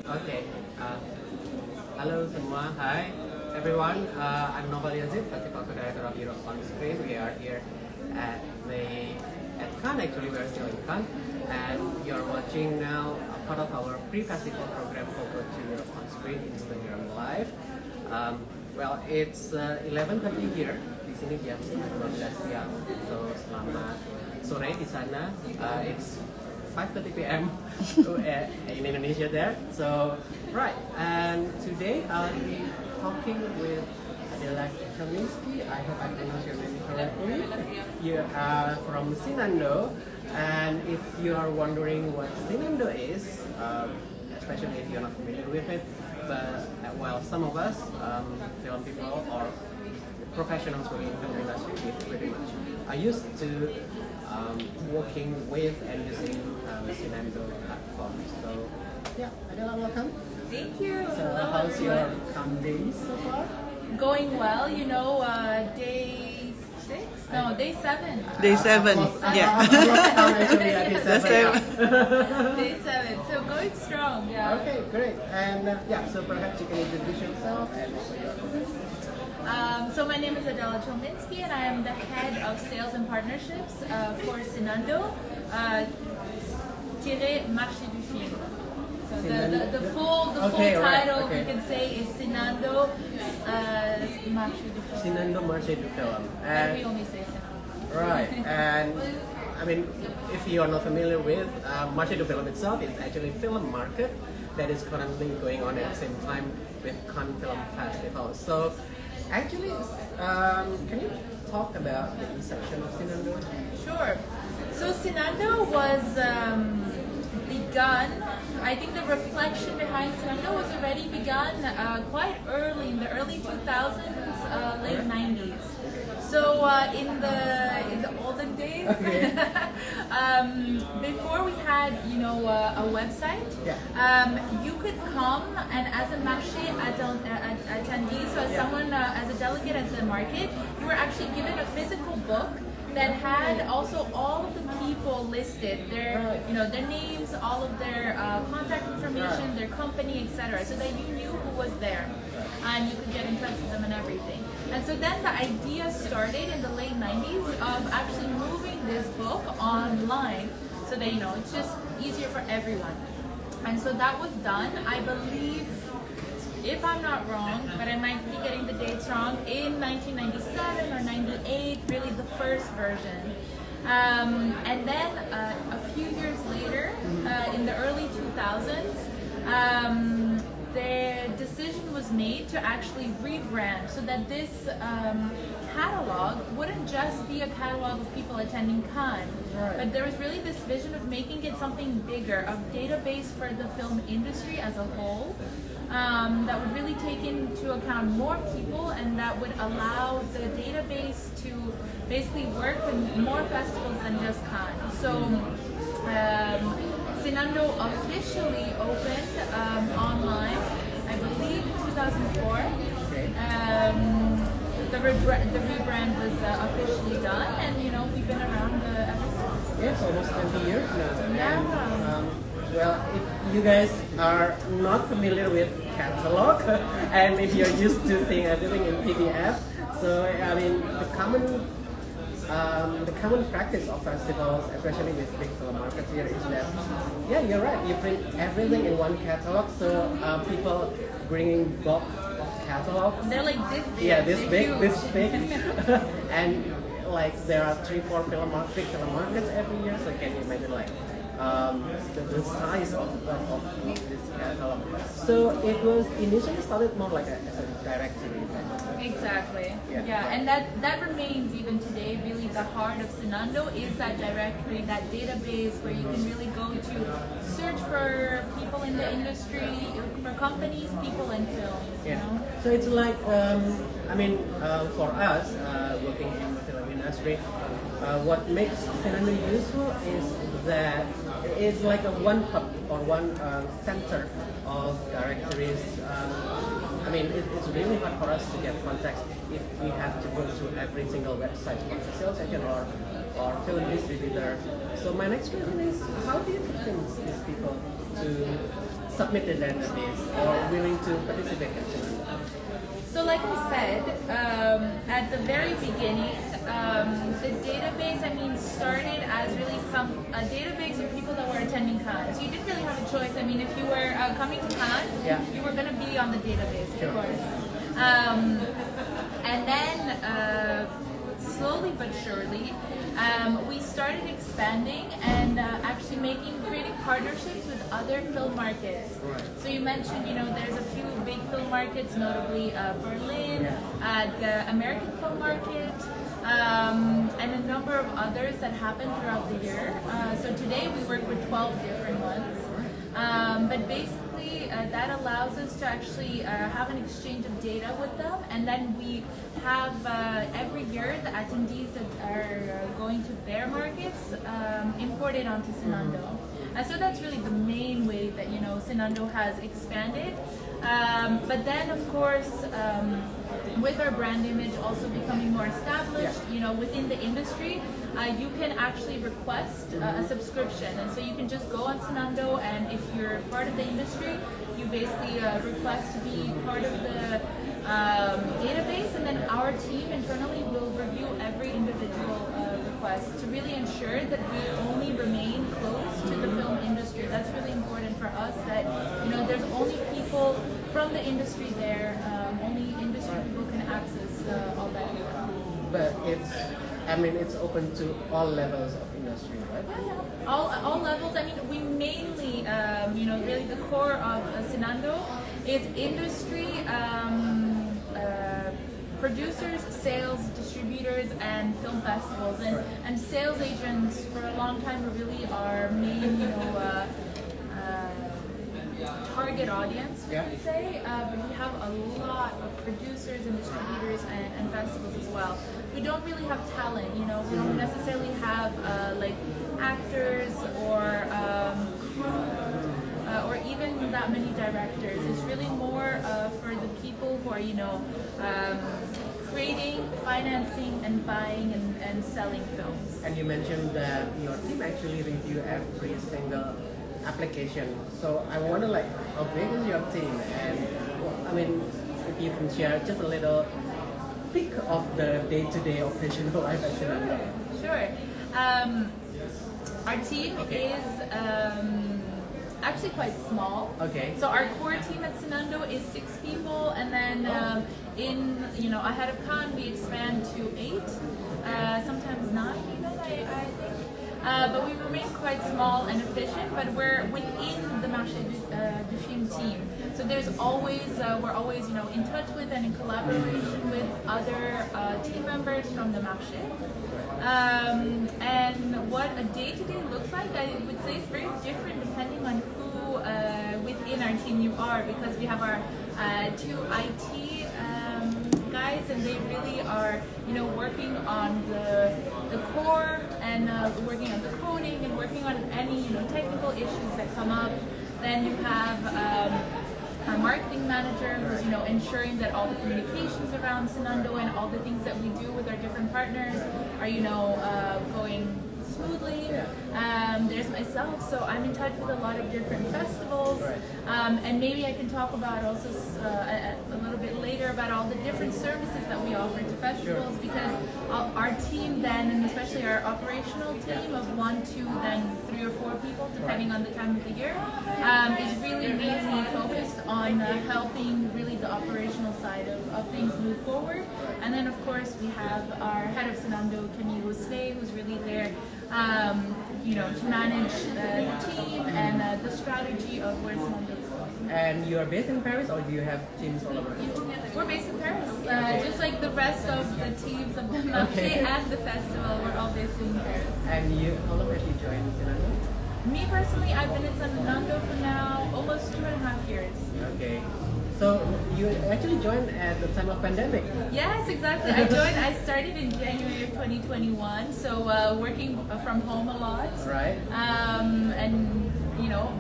Okay. Hello semua. Hi everyone. I'm Novel Yazid, Festival Co-Director of Europe on Screen. We are here at Cannes. Actually, we are still in Cannes, and you're watching now a part of our pre-festival program Foto to Europe on Screen Instagram Live. Well, it's 11:30 here. Di sini jam setengah 12 siang. So selamat sore di sana. It's 5:30 p.m. in Indonesia there. So, right, and today I'll be talking with Adela Chelminski. I hope I pronounced your name correctly. You are from Cinando, and if you are wondering what Cinando is, especially if you're not familiar with it, but well, some of us, film people or professionals working in the film industry, pretty much are used to working with and using Cinando platform. So yeah, Adela, welcome. Thank you. So hello, how's your everyone. days so far? Going well, you know, day 6? No, day 7. Day 7, yeah. Actually, day 7. Day 7. So going strong, yeah. Okay, great. And yeah, so perhaps you can introduce yourself and also your profession. So my name is Adela Chelminski, and I am the head of sales and partnerships for Cinando, Marché du Film. So the full title we can say is Cinando Marché du Film. Cinando Marché du Film. And we only say Cinando. Right, and I mean, if you are not familiar with Marché du Film itself, it's actually a film market that is currently going on at the same time with Cannes Film Festival. So actually, can you talk about the inception of Cinando? Sure. So Cinando was begun, I think the reflection behind Cinando was already begun quite early, in the early 2000s, late 90s. So in the olden days, okay. before we had, you know, a website, you could come and as a marché attendee, so as someone, as a delegate at the market, you were actually given a physical book that had also all of the people listed, their, you know, their names, all of their contact information, their company, etc., so that you knew who was there and you could get in touch with them and everything. And so then the idea started in the late 90s of actually moving this book online so that, you know, it's just easier for everyone. And so that was done, I believe, if I'm not wrong, but I might be getting the dates wrong, in 1997 or 98, really the first version. And then a few years later, in the early 2000s, the decision was made to actually rebrand so that this catalog wouldn't just be a catalog of people attending Cannes, but there was really this vision of making it something bigger, a database for the film industry as a whole, that would really take into account more people and that would allow the database to basically work in more festivals than just Cannes. So Cinando officially opened online, I believe, in 2004. The rebrand was officially done, and you know, we've been around ever since. Yes, almost 20 years now. Yeah. And, well, if you guys are not familiar with catalog, and if you're used to seeing everything in PDF, so I mean, the common practice of festivals, especially with big film markets here, is that, yeah, you're right, you print everything in one catalog, so people bringing bulk of catalogs. They're like this big. Yeah, this big. And like there are 3-4 big film markets every year, so can you imagine like the size of this catalog. So it was initially started more like as a directory. Exactly. Yeah, and that remains even today. Really, the heart of Cinando is that directory, that database where you can really go to search for people in the industry, for companies, people, and films. You know? So it's like, I mean, for us working in the film industry, what makes Cinando useful is that it's like a one hub or one center of directories. I mean, it's really hard for us to get contacts if we have to go to every single website of the sales agent or film distributor. So my next question is, how do you convince these people to submitted their database or willing to participate in Cinando? So like I said, at the very beginning, the database, started as really a database of people that were attending Cannes. So you didn't really have a choice. If you were coming to Cannes, you were going to be on the database, of course. And then, slowly but surely, we started expanding and actually creating partnerships with other film markets. Right. So you mentioned, there's a few big film markets, notably Berlin, the American Film Market, and a number of others that happen throughout the year. So today we work with 12 different ones. But basically, that allows us to actually have an exchange of data with them, and then we have every year the attendees that are going to their markets imported onto Cinando. So that's really the main way that Cinando has expanded. But then, of course, with our brand image also becoming more established, within the industry, you can actually request a subscription, and so you can just go on Cinando, and if you're part of the industry, you basically request to be part of the database, and then our team internally will review every individual request to really ensure that we only remain close to the film industry. That's really important for us, that there's only people from the industry there, only industry people can access all that data. But it's open to all levels of industry, right? Yeah. All levels. We mainly, really the core of Cinando is industry, producers, sales, distributors, and film festivals. And sales agents for a long time were really our main, target audience, we would say, but we have a lot of producers and distributors and festivals as well. We don't really have talent, we don't necessarily have like actors or even that many directors. It's really more for the people who are, creating, financing, and buying and selling films. And you mentioned that your team actually review every single application. So I wonder, how big is your team? And if you can share just a little peek of the day-to-day operational life at Cinando. Sure. Our team is actually quite small. Okay. So our core team at Cinando is 6 people, and then ahead of Cannes we expand to 8, sometimes 9 even, I think. But we remain quite small and efficient, but we're within the Marché du Film team. So there's always, we're always, in touch with and in collaboration with other team members from the Marché. And what a day-to-day looks like, I would say, is very different depending on who within our team you are, because we have our 2 IT guys, and they really are, working on the core and working on the coding and working on any, technical issues that come up. Then you have our marketing manager who's, ensuring that all the communications around Cinando and all the things that we do with our different partners are, going smoothly. There's myself, so I'm in touch with a lot of different festivals, and maybe I can talk about also a little bit later about all the different services that we offer to festivals, because our team then, and especially our operational team of 1, 2, then 3 or 4 people, depending on the time of the year, is really mainly focused on helping really the operational side of things move forward. And then of course we have our head of Cinando, who's really there to manage the team and the strategy of where Cinando is going. And you are based in Paris, or do you have teams all over? We're based in Paris, just like the rest of the teams of the Marché and the festival. We're all based in Paris. And how long have you joined Cinando? Me personally, I've been in Cinando for now almost 2.5 years. Okay. So you actually joined at the time of pandemic. Yes, exactly. I started in January of 2021, so working from home a lot. Right. And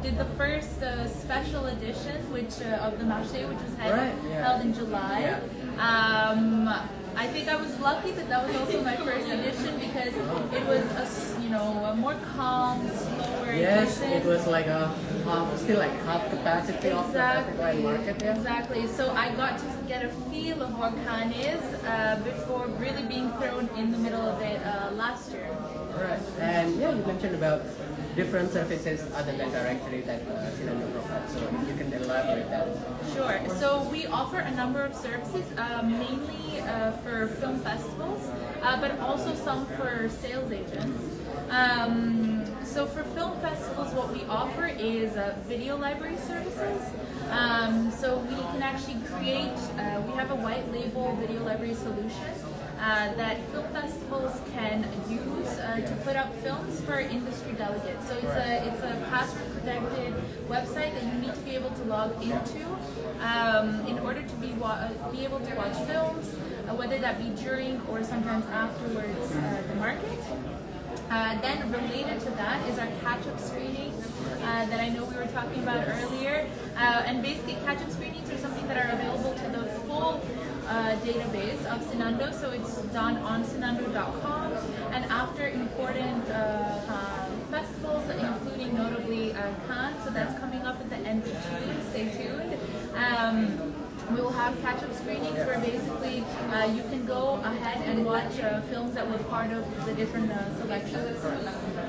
did the first special edition, of the Marché, which was held in July. Yeah. I think I was lucky that was also my first edition, because it was a more calm, slower edition. It was like a still like half capacity of the festival market. Yeah? Exactly. So I got to get a feel of what Cannes is before really being thrown in the middle of it last year. Right. And yeah, you mentioned about different services other than directory that Cinando provides. So you can elaborate that. Sure. So we offer a number of services, mainly for film festivals, but also some for sales agents. So for film festivals, what we offer is video library services. So we can actually create, we have a white label video library solution that film festivals can use to put up films for industry delegates. So it's a password protected website that you need to be able to log into in order to be able to watch films, whether that be during or sometimes afterwards the market. Then related to that is our catch-up screenings that I know we were talking about earlier. And basically catch-up screenings are something that are available to the full database of Cinando. So it's done on Cinando.com, and after important festivals, including notably Cannes, so that's coming up at the end of June, stay tuned. We will have catch-up screenings where basically you can go ahead and watch films that were part of the different selections.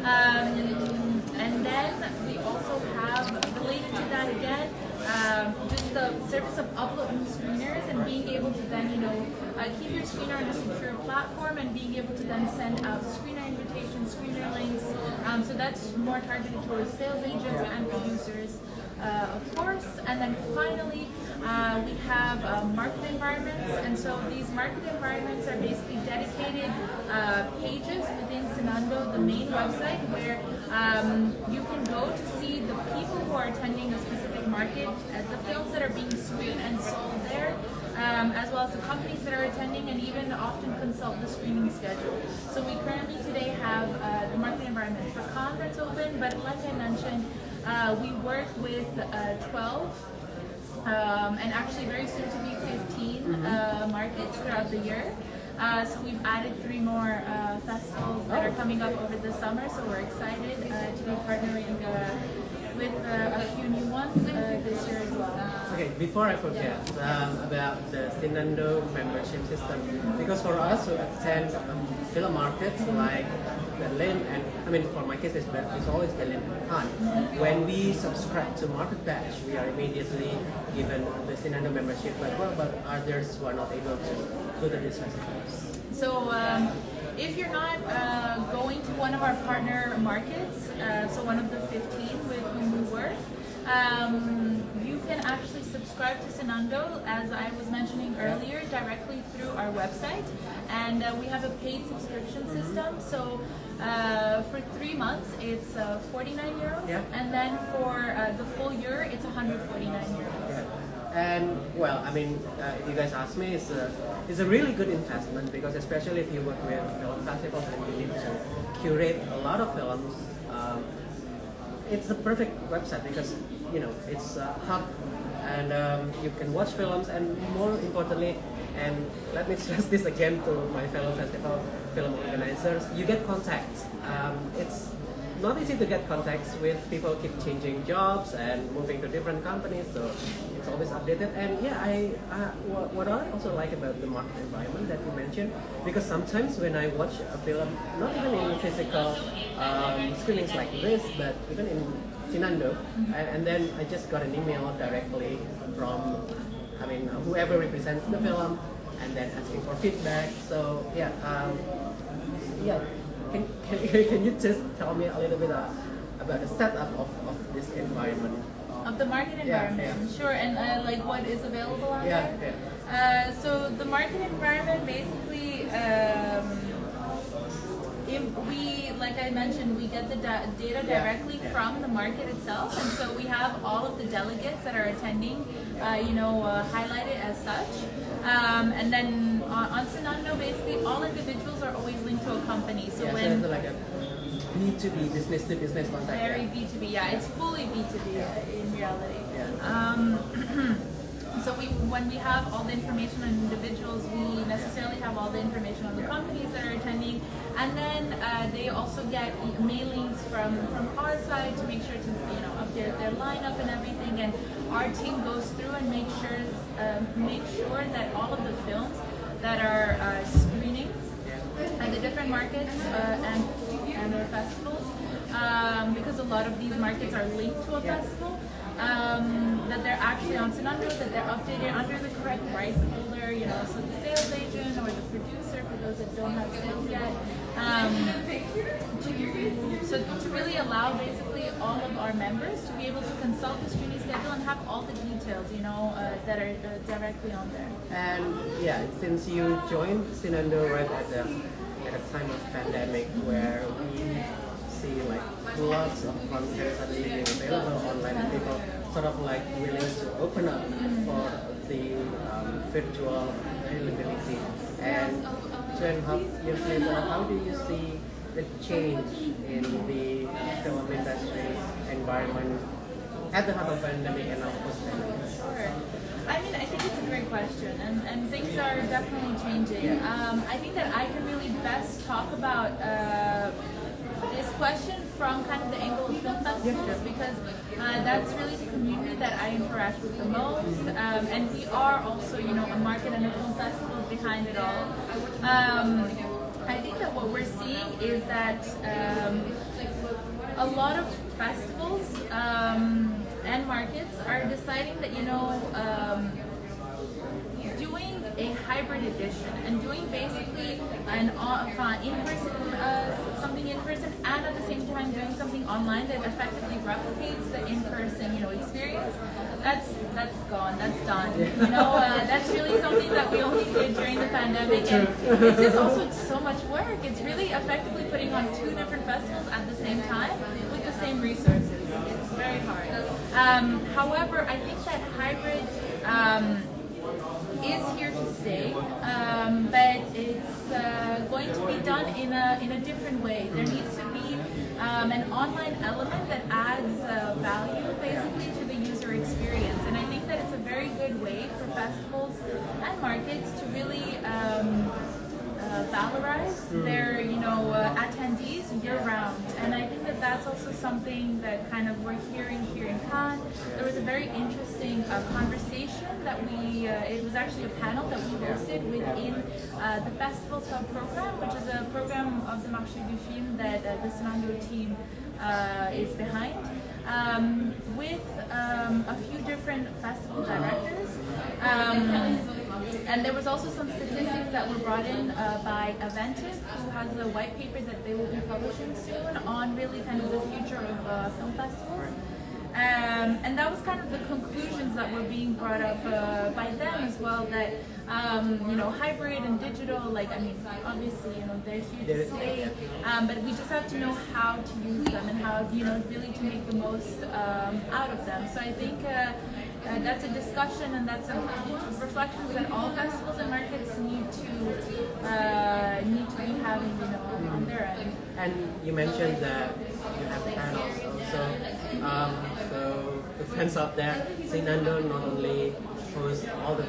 And then we also have, related to that again, just the service of uploading screeners and being able to then, keep your screener on a secure platform and being able to then send out screener invitations, screener links. So that's more targeted towards sales agents and producers, of course. And then finally, we have market environments, and so these market environments are basically dedicated pages within Cinando, the main website, where you can go to see the people who are attending a specific market, the films that are being screened and sold there, as well as the companies that are attending, and even often consult the screening schedule. So we currently today have the market environment for Cannes that's open, but like I mentioned, we work with 12 and actually very soon to be 15 markets throughout the year. So we've added 3 more festivals that are coming up over the summer, so we're excited to be partnering with a few new ones this year as well. Okay, before I forget about the Cinando membership system, because for us who attend film markets like Berlin, and I mean for my case it's always Berlin and Cannes. When we subscribe to Market Badge, we are immediately given the Cinando membership. But what about others who are not able to go to these festivals? So if you're not going to one of our partner markets, so one of the 15 with whom we work, you can actually subscribe to Cinando, as I was mentioning earlier, directly through our website. And we have a paid subscription system. So for 3 months, it's 49 euros. Yeah. And then for the full year, it's 149 euros. Yeah. And well, I mean, if you guys ask me, it's a really good investment, because especially if you work with film festivals and you need to curate a lot of films, it's the perfect website because it's a hub, and you can watch films, and more importantly, and let me stress this again to my fellow festival film organizers, you get contacts. It's not easy to get contacts with people keep changing jobs and moving to different companies, so it's always updated. And yeah, what I also like about the market environment that you mentioned, because sometimes when I watch a film, not even in physical screenings like this, but even in Cinando, and then I just got an email directly from, whoever represents the film, and then asking for feedback. So yeah, Can you just tell me a little bit about the setup of this environment? Of the market environment? Yeah. Sure, and like what is available on there? Yeah. So the market environment basically, if we, like I mentioned, we get the data directly from the market itself, and so we have all of the delegates that are attending, highlighted as such. And then on Cinando, basically all individuals are always linked to a company. So when so it's like a B2B, business to business contact. Very B2B, yeah. It's fully B2B in reality. So when we have all the information on individuals, we necessarily have all the information on the companies that are attending, And then they also get mailings from our side to make sure to update their lineup and everything. And our team goes through and make sure that all of the films that are screening at the different markets and their festivals, because a lot of these markets are linked to a festival, that they're actually on Cinando, that they're updated under the correct rights holder, so the sales agent or the producer, for those that don't have sales yet, to really allow basically all of our members to be able to consult the screening schedule and have all the details, that are directly on there. And yeah, since you joined Cinando right at a time of pandemic where we see like lots of content suddenly being available online and people sort of like willing to open up for the virtual availability. And 2.5 years later, how do you see the change in the film industry environment at the heart of pandemic and now post-pandemic? Sure. I mean, I think it's a great question, and things are definitely changing. I think that I can really best talk about this question from kind of the angle of film festivals, because that's really the community that I interact with the most, and we are also, a market and a film festival behind it all. I think that what we're seeing is that a lot of festivals and markets are deciding that, doing a hybrid edition and doing basically an in-person, something in person, and at the same time doing something online that effectively replicates the in-person, experience. That's gone. That's done. That's really something that we only did during the pandemic, and it's just also so much work. It's really effectively putting on 2 different festivals at the same time with the same resources. It's very hard. However, I think that hybrid is here to stay, but it's going to be done in a different way. There needs to be an online element that adds value basically to the user experience, and I think that it's a very good way for festivals and markets to really valorize their attendees year-round. And I think that that's also something that kind of we're hearing here in Cannes. There was a very interesting conversation that it was actually a panel that we hosted within the Festival's Hub program, which is a program of the Marché du Film that the Cinando team is behind, with a few different festival directors. And there was also some statistics that were brought in by Aventis, who has a white paper that they will be publishing soon on really kind of the future of film festivals. And that was kind of the conclusions that were being brought up by them as well, that hybrid and digital, obviously, they're here to stay, but we just have to know how to use them and how, really to make the most out of them. So I think that's a discussion, and that's a reflections that all festivals and markets need to be having, on their end. And you mentioned that you have panels also. So the fans out there, Cinando not only hosts all the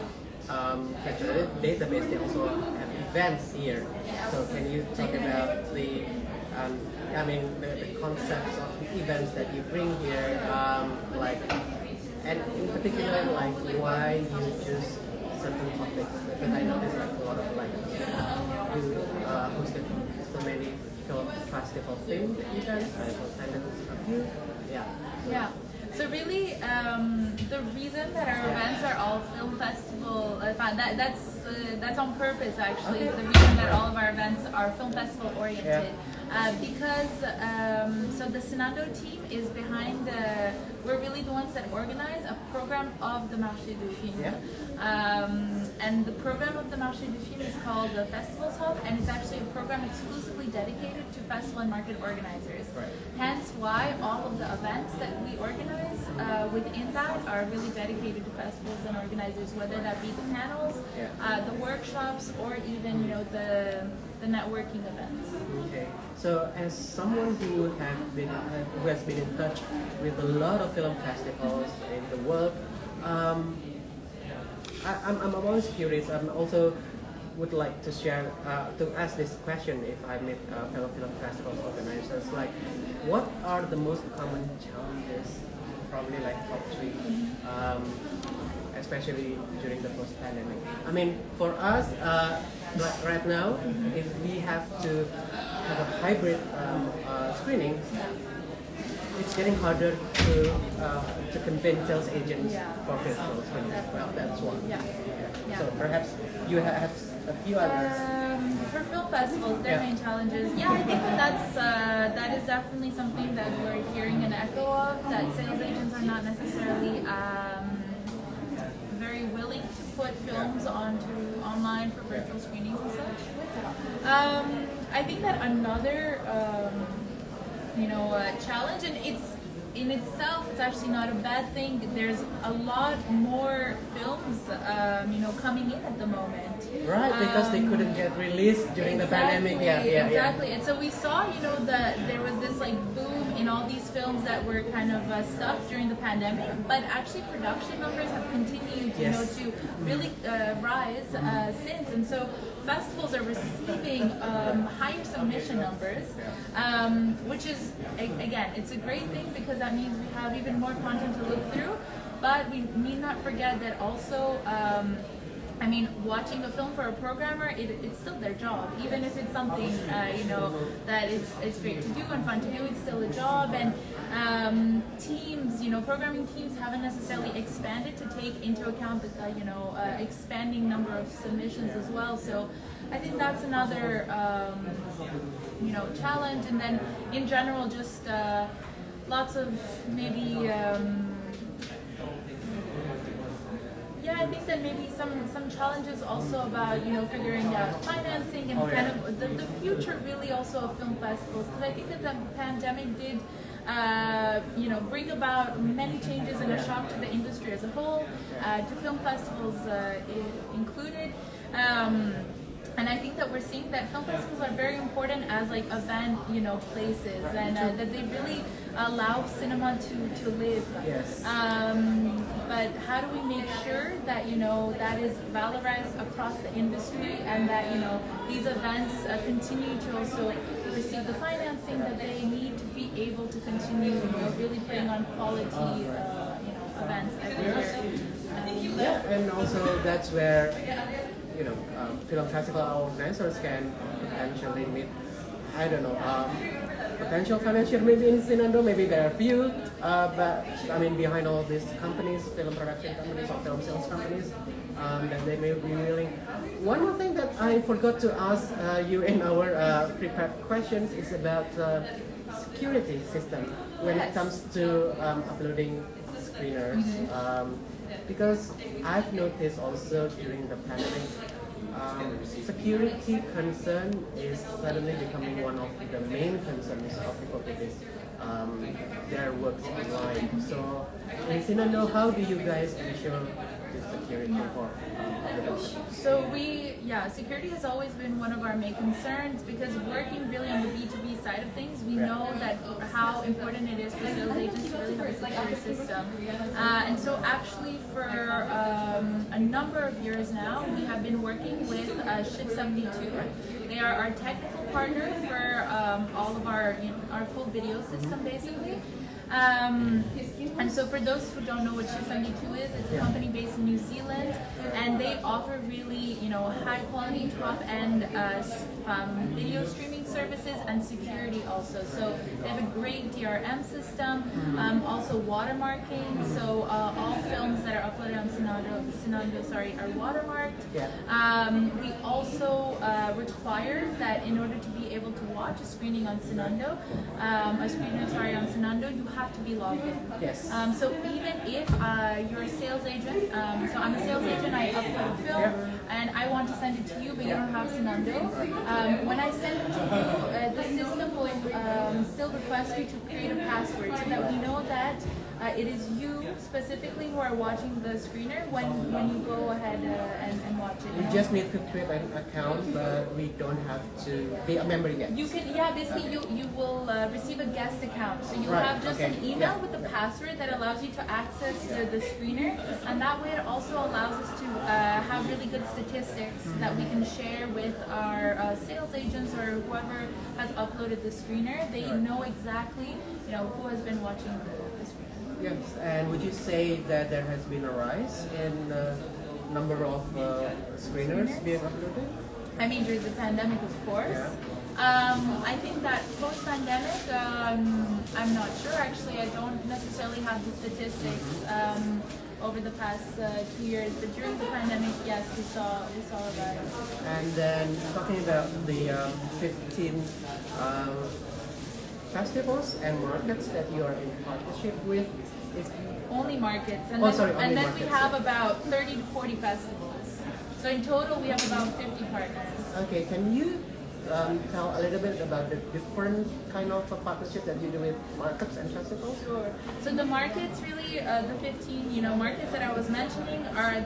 database, they also have events here. So can you talk about the concepts of the events that you bring here, and in particular, why you choose certain topics? Because I noticed a lot of you hosted so many film festival themed events. I attended a few. Yeah. So really, the reason that our events are all film festival, that's on purpose actually. The reason that all of our events are film festival oriented, because so the Cinando team is behind. We're really the ones that organize a program of the Marché du Film. And the program of the Marché du Film is called the Festivals Hub, and it's actually a program exclusively dedicated to festival and market organizers. Hence why all of the events that we organize within that are really dedicated to festivals and organizers, whether that be the panels, the workshops, or even the networking events. Okay. So as someone who has been in touch with a lot of film festivals in the world, I'm always curious. I'm also would like to share, to ask this question if I meet fellow film festivals organizers, like what are the most common challenges, probably like top three, especially during the post-pandemic? I mean, for us, right now, if we have to have a hybrid screening, it's getting harder to convince sales agents for festivals. Well, that's one. So perhaps you have a few others. For film festivals, their main challenges. Yeah, I think that is definitely something that we're hearing an echo of. That sales agents are not necessarily very willing to put films online for virtual screenings and such. I think that another challenge, and it's in itself, it's actually not a bad thing. There's a lot more films, coming in at the moment. Right, because they couldn't get released during the pandemic. Exactly. And so we saw, that there was this like boom in all these films that were kind of stuck during the pandemic, but actually production numbers have continued, to really rise since. And so festivals are receiving higher submission numbers, which is, again, it's a great thing because that means we have even more content to look through, but we need not forget that also, watching a film for a programmer, it's still their job. Even if it's something, that it's great to do and fun to do, it's still a job. And teams, programming teams haven't necessarily expanded to take into account the, expanding number of submissions as well. So I think that's another, challenge. And then in general, just lots of maybe, I think that maybe some challenges also about figuring out financing and kind of the future really also of film festivals, because I think that the pandemic did bring about many changes and a shock to the industry as a whole, to film festivals included. And I think that we're seeing that film festivals are very important as like event, places, and that they really allow cinema to live. Yes. But how do we make sure that that is valorized across the industry, and that these events continue to also receive the financing that they need to be able to continue really putting on quality events every year. And also that's where film festival organizers can potentially meet, I don't know, potential financier maybe in Cinando. Maybe there are few, but I mean behind all these companies, film production companies or film sales companies, that they may be willing. One more thing that I forgot to ask you in our prepared questions is about security system when it comes to uploading screeners. Because I've noticed also during the pandemic, security concern is suddenly becoming one of the main concerns of people with their works online. So in Cinando, how do you guys ensure the security for So security has always been one of our main concerns, because working really on the B2B side of things, we know that how important it is for sales agents to really have a security system. And so actually for a number of years now, we have been working with Ship 72. They are our technical partner for all of our full video system basically. And so for those who don't know what Ship 72 is, it's a company based in New Zealand, and they offer really, high quality, top end video streaming services and security also. So they have a great DRM system, also watermarking. So all films that are uploaded on Cinando are watermarked. We also require that in order to be able to watch a screening on Cinando, you have to be logged in. Yes. So even if you're a sales agent, so I'm a sales agent, I upload a film and I want to send it to you, but you don't have Cinando. When I send it to you, the system will still request you to create a password so that we know that It is you specifically who are watching the screener when you go ahead and watch it. We just need to create an account, but we don't have to be a member yet. You can, basically you will receive a guest account. So you Right, have just okay, an email with the password that allows you to access the screener, and that way it also allows us to have really good statistics that we can share with our sales agents or whoever has uploaded the screener. They know exactly who has been watching the screener. Yes, and would you say that there has been a rise in number of screeners being uploaded? I mean, during the pandemic, of course. Yeah. I think that post-pandemic, I'm not sure. Actually, I don't necessarily have the statistics over the past 2 years. But during the pandemic, yes, we saw a rise. And then talking about the 15 festivals and markets that you are in partnership with. Only markets, and only then markets. we have about 30 to 40 festivals. So in total, we have about 50 partners. Okay, can you tell a little bit about the different kind of partnership that you do with markets and festivals? Sure. So the markets really, the 15 markets that I was mentioning are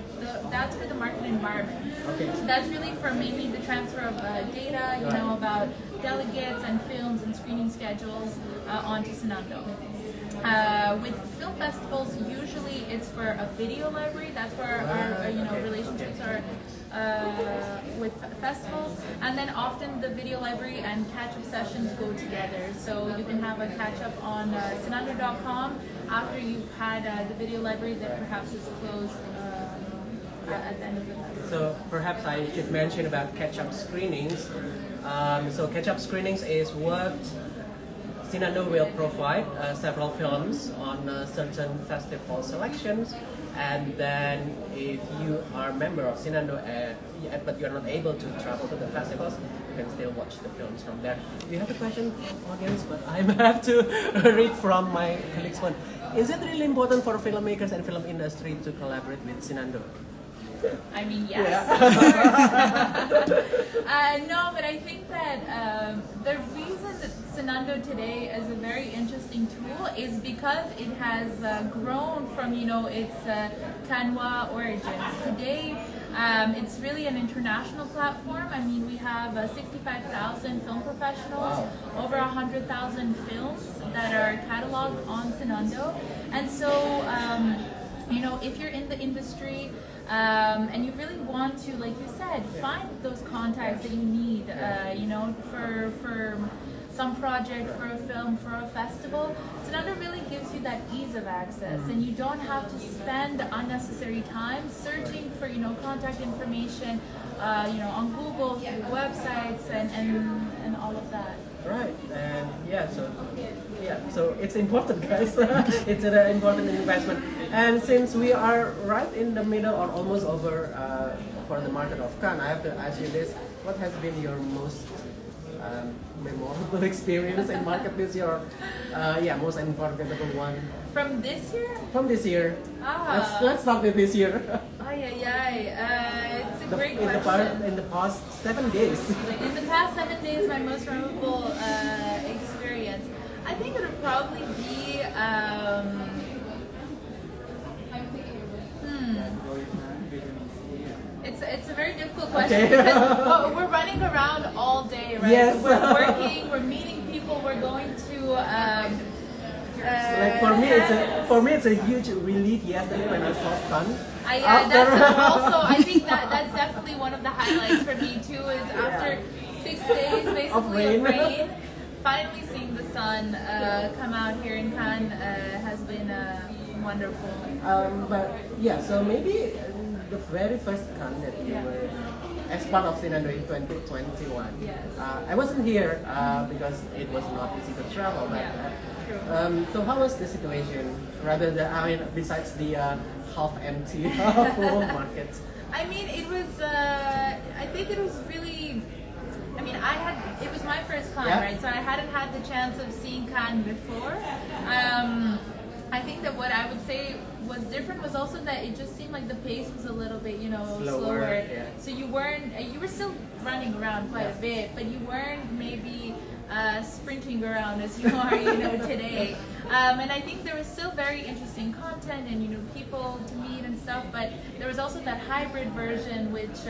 that's for the market environment. Okay. So that's really for mainly the transfer of data, about delegates and films and screening schedules onto Cinando. With film festivals, usually it's for a video library. That's where our relationships are with festivals, and then often the video library and catch-up sessions go together. So you can have a catch-up on Cinando.com after you've had the video library that perhaps is closed at the end of the festival. So perhaps I should mention about catch-up screenings. So catch-up screenings is what Cinando will provide several films on certain festival selections, and then if you are a member of Cinando but you're not able to travel to the festivals, you can still watch the films from there. We have a question from the audience, but I have to read from my colleague's one. Is it really important for filmmakers and film industry to collaborate with Cinando? I mean, yes. Yeah. No, but I think that the reason that Cinando today is a very interesting tool is because it has grown from, its Canwa origins. Today, it's really an international platform. I mean, we have 65,000 film professionals, over 100,000 films that are cataloged on Cinando. And so, if you're in the industry, and you really want to, like you said, find those contacts that you need, for some project, for a film, for a festival. Cinando really gives you that ease of access, and you don't have to spend unnecessary time searching for, contact information, on Google, through websites, and all of that. Right, and so it's important, guys. It's an important investment. And since we are right in the middle or almost over for the market of Cannes, I have to ask you this: what has been your most memorable experience in market this year? Most unforgettable one. From this year? From this year. Let's start with this year. It's a great question. In the past 7 days. In the past 7 days, my most memorable experience, I think it would probably be. It's a very difficult question because we're running around all day, right? Yes. We're working, we're meeting people, we're going to. Like for me, it's a huge relief yesterday when I saw sun. That's also, I think that's definitely one of the highlights for me too. Is after 6 days basically of rain, finally seeing the sun come out here in Cannes has been wonderful. So maybe the very first Cannes that you were as part of Cinando in 2021. Yes. I wasn't here because it was not easy to travel. But, so how was the situation? Besides the half empty, full market. I mean, it was. I think it was really. I mean, it was my first Cannes, right? So I hadn't had the chance of seeing Cannes before. I think that what I would say was different was also that it just seemed like the pace was a little bit, slower. Yeah. So you were still running around quite a bit, but you weren't maybe sprinting around as you are, today. And I think there was still very interesting content and people to meet and stuff, but there was also that hybrid version which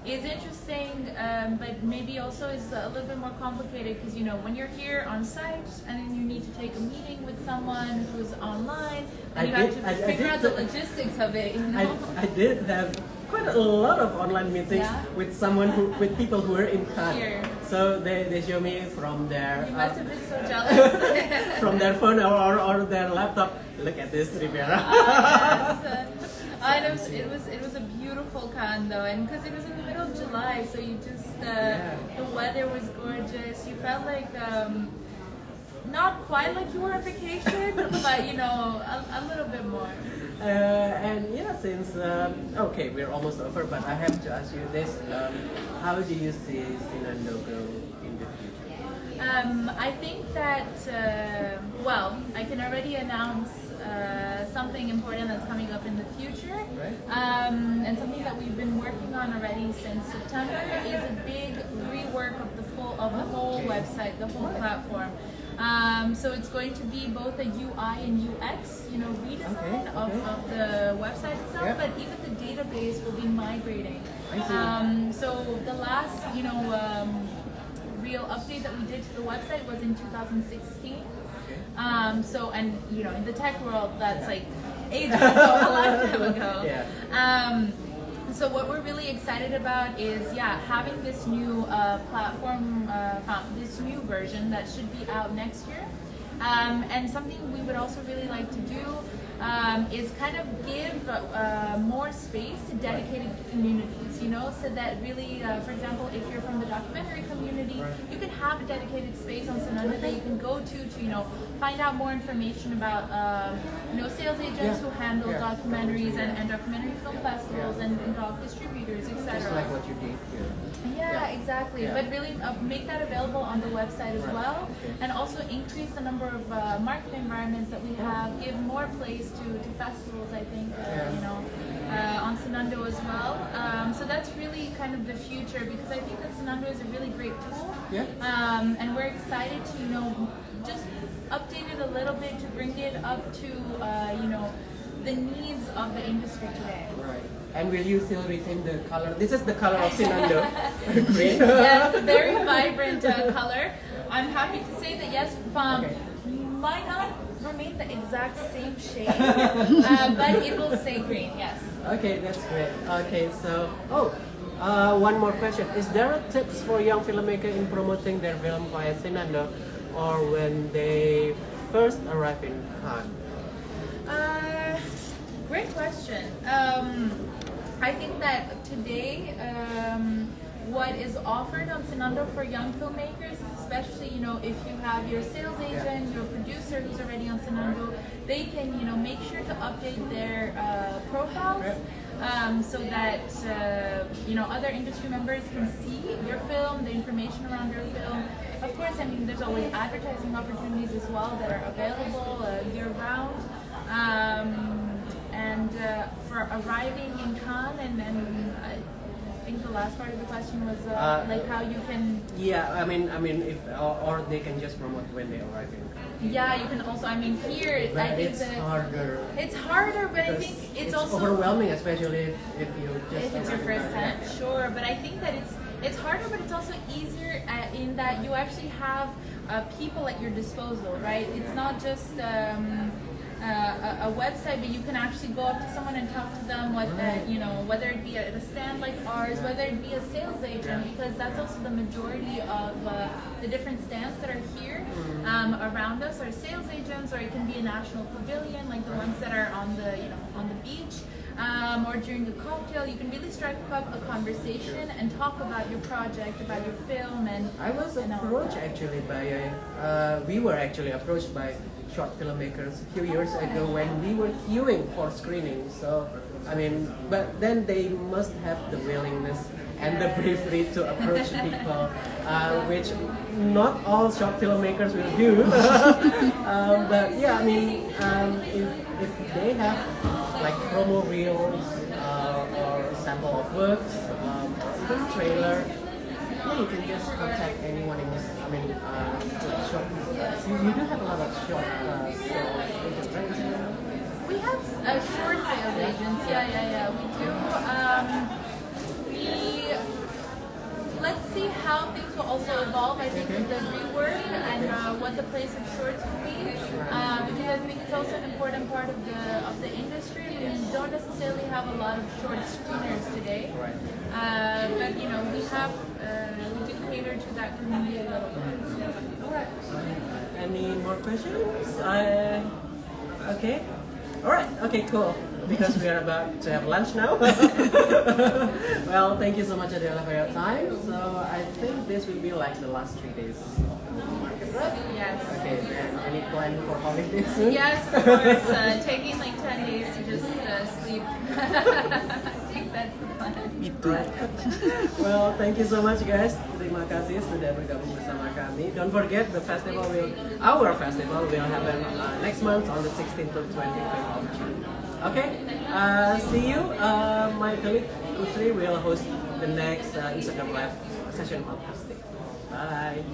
is interesting, but maybe also is a little bit more complicated because when you're here on site and then you need to take a meeting with someone who's online, and you have to figure out the logistics of it. I did have quite a lot of online meetings with people who were in Cannes. Here. So they show me from their you must have been so jealous from their phone or their laptop. Look at this Riviera. I know it was a beautiful Cannes though, and because it was in the middle of July, so you just the weather was gorgeous. You felt like not quite like you were on vacation, but a little bit more. And since okay, we're almost over, but I have to ask you this: how do you see Cinando grow in the future? I think that I can already announce something important that's coming up in the future, and something that we've been working on already since September is a big rework of the whole website, the whole platform. So it's going to be both a UI and UX, redesign of the website itself, but even the database will be migrating. So the last, real update that we did to the website was in 2016. In the tech world, that's like ages ago, a lifetime ago. So what we're really excited about is, having this new platform, this new version that should be out next year. And something we would also really like to do is kind of give more space to dedicated communities, so that really, for example, if you're from the documentary community, you can have a dedicated space on Cinando that you can go to find out more information about, sales agents who handle documentaries and documentary film festivals and doc distributors, etc. Just like what you did here. Yeah, exactly. But really make that available on the website as well, and also increase the number of market environments that we have, give more place to festivals, I think, on Cinando as well. So that's really kind of the future, because I think that Cinando is a really great tool, and we're excited to, just update it a little bit to bring it up to, the needs of the industry today. Right. And will you still retain the color? This is the color of Cinando. Green. Yeah, it's a very vibrant color. I'm happy to say that yes, might not remain the exact same shade, but it will stay green, yes. Okay, that's great. Okay, so, one more question. Is there a tips for young filmmakers in promoting their film via Cinando, or when they first arrive in Cannes? Great question. I think that today, what is offered on Cinando for young filmmakers, especially if you have your sales agent, your producer who's already on Cinando, they can make sure to update their profiles, so that other industry members can see your film, the information around your film. Of course, there's always advertising opportunities as well that are available year-round. And for arriving in Cannes, and I think the last part of the question was like how you can. Yeah, if or they can just promote when they arrive in Cannes. Yeah, you can also. Here, but I think it's harder. It's harder, but I think it's also overwhelming, especially if you just. If it's your first time, sure. But I think that it's harder, but it's also easier in that you actually have people at your disposal, right? It's not just. A website, but you can actually go up to someone and talk to them, whether it be at a stand like ours, whether it be a sales agent, because that's also the majority of the different stands that are here around us are sales agents, or it can be a national pavilion like the ones that are on the beach. Or during the cocktail, you can really strike up a conversation and talk about your project, about your film, and I was approached actually by we were actually approached by short filmmakers a few years ago when we were queuing for screening. So but then they must have the willingness and the bravery to approach people, which not all short filmmakers will do. But yeah, if they have like promo reels or sample of works, even trailer, yeah, you can just contact anyone in this, shop. You do have a lot of shop sales agents, right? We have a short sales agents. Yeah. We do. Let's see how things will also evolve. I think with the rework and what the place of shorts will be, because I think it's also an important part of the industry. We don't necessarily have a lot of short screeners today, but we have we do cater to that community a little bit. All right. Any more questions? Okay. All right. Okay. Cool. Because we are about to have lunch now. Well, thank you so much, Adela, for your time. So I think this will be like the last 3 days of the market, right? Yes. Okay, and any plan for holidays soon? Yes, of course. Taking like 10 days to just sleep. I think that's the plan. Right. Well, thank you so much, guys. Terima kasih sudah bergabung bersama kami. Don't forget our festival will happen next month on the 16th to 25th of June. Okay, see you. My colleague Usri will host the next Instagram live session on Thursday. Bye.